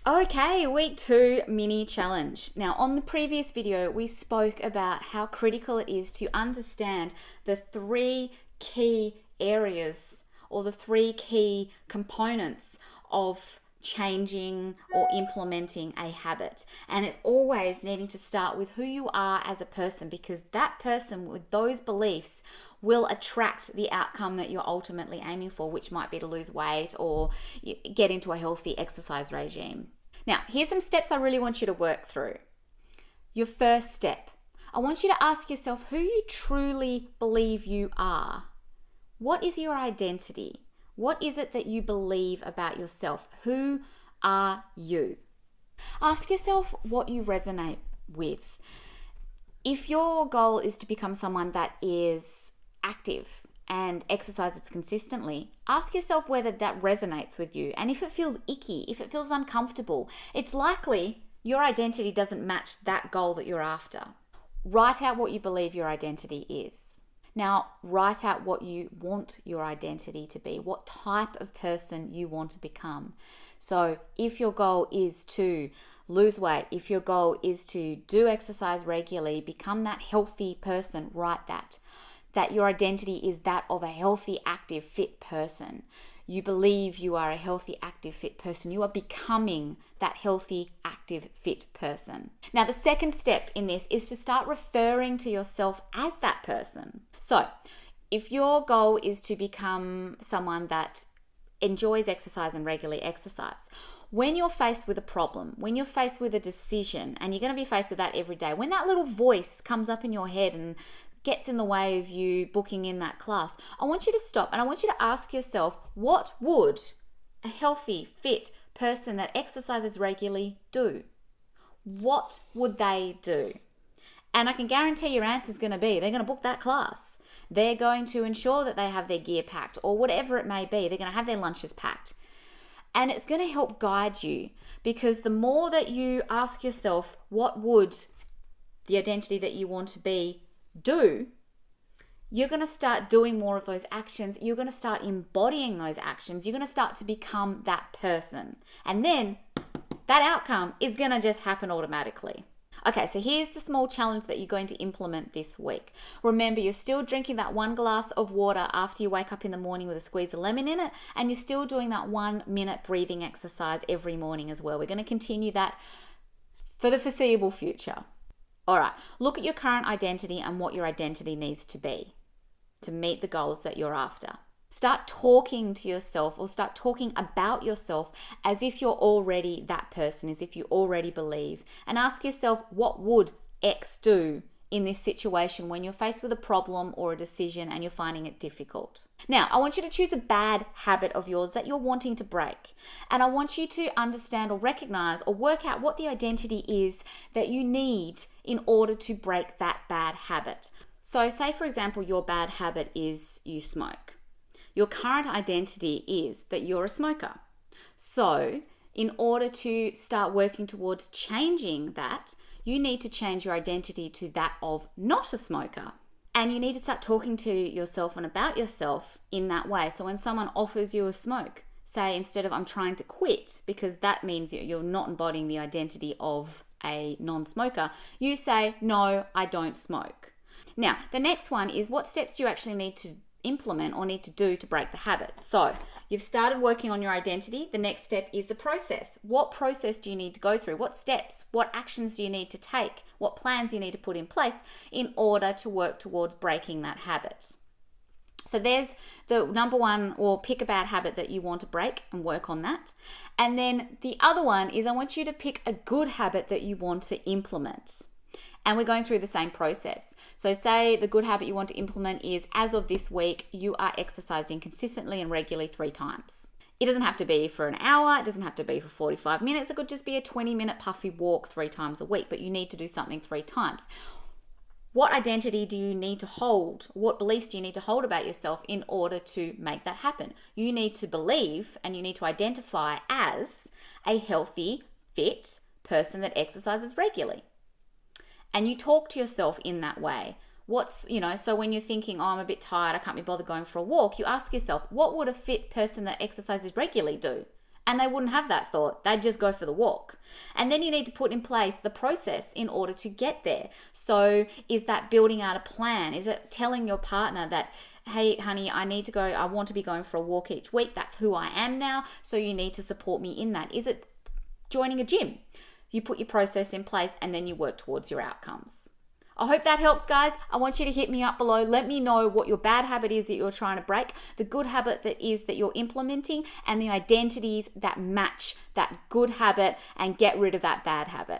Okay, week 2 mini challenge. Now, on the previous video, we spoke about how critical it is to understand the 3 key areas or the 3 key components of changing or implementing a habit. And it's always needing to start with who you are as a person, because that person with those beliefs will attract the outcome that you're ultimately aiming for, which might be to lose weight or get into a healthy exercise regime. Now, here's some steps I really want you to work through. Your first step, I want you to ask yourself who you truly believe you are. What is your identity? What is it that you believe about yourself? Who are you? Ask yourself what you resonate with. If your goal is to become someone that is active and exercises consistently, ask yourself whether that resonates with you. And if it feels icky, if it feels uncomfortable, it's likely your identity doesn't match that goal that you're after. Write out what you believe your identity is. Now, write out what you want your identity to be, what type of person you want to become. So if your goal is to lose weight, if your goal is to do exercise regularly, become that healthy person, write that your identity is that of a healthy, active, fit person. You believe you are a healthy, active, fit person. You are becoming that healthy, active, fit person. Now, the second step in this is to start referring to yourself as that person. So, if your goal is to become someone that enjoys exercise and regularly exercise, when you're faced with a problem, when you're faced with a decision, and you're going to be faced with that every day, when that little voice comes up in your head and gets in the way of you booking in that class, I want you to stop and I want you to ask yourself, what would a healthy, fit person that exercises regularly do? What would they do? And I can guarantee your answer is going to be, they're going to book that class. They're going to ensure that they have their gear packed, or whatever it may be. They're going to have their lunches packed. And it's going to help guide you, because the more that you ask yourself, what would the identity that you want to be do, you're going to start doing more of those actions. You're going to start embodying those actions. You're going to start to become that person. And then that outcome is going to just happen automatically. Okay, so here's the small challenge that you're going to implement this week. Remember, you're still drinking that 1 glass of water after you wake up in the morning with a squeeze of lemon in it, and you're still doing that 1-minute breathing exercise every morning as well. We're going to continue that for the foreseeable future. All right, look at your current identity and what your identity needs to be to meet the goals that you're after. Start talking to yourself, or start talking about yourself as if you're already that person, as if you already believe. And ask yourself, what would X do in this situation when you're faced with a problem or a decision and you're finding it difficult? Now, I want you to choose a bad habit of yours that you're wanting to break. And I want you to understand or recognize or work out what the identity is that you need in order to break that bad habit. So say, for example, your bad habit is you smoke. Your current identity is that you're a smoker. So in order to start working towards changing that, you need to change your identity to that of not a smoker. And you need to start talking to yourself and about yourself in that way. So when someone offers you a smoke, say, instead of I'm trying to quit, because that means you're not embodying the identity of a non-smoker, you say, no, I don't smoke. Now, the next one is what steps do you actually need to implement or need to do to break the habit. So you've started working on your identity. The next step is the process. What process do you need to go through? What steps, what actions do you need to take? What plans do you need to put in place in order to work towards breaking that habit? So there's the number one, or pick a bad habit that you want to break and work on that. And then the other one is I want you to pick a good habit that you want to implement. And we're going through the same process. So say the good habit you want to implement is, as of this week, you are exercising consistently and regularly 3 times. It doesn't have to be for an hour. It doesn't have to be for 45 minutes. It could just be a 20-minute puffy walk 3 times a week, but you need to do something 3 times. What identity do you need to hold? What beliefs do you need to hold about yourself in order to make that happen? You need to believe and you need to identify as a healthy, fit person that exercises regularly. And you talk to yourself in that way. So when you're thinking, oh, I'm a bit tired, I can't be bothered going for a walk, you ask yourself, what would a fit person that exercises regularly do? and they wouldn't have that thought. They'd just go for the walk. And then you need to put in place the process in order to get there. So is that building out a plan? Is it telling your partner that, hey, honey, I want to be going for a walk each week. That's who I am now. So you need to support me in that. Is it joining a gym? You put your process in place and then you work towards your outcomes. I hope that helps, guys. I want you to hit me up below. Let me know what your bad habit is that you're trying to break, the good habit that you're implementing, and the identities that match that good habit and get rid of that bad habit.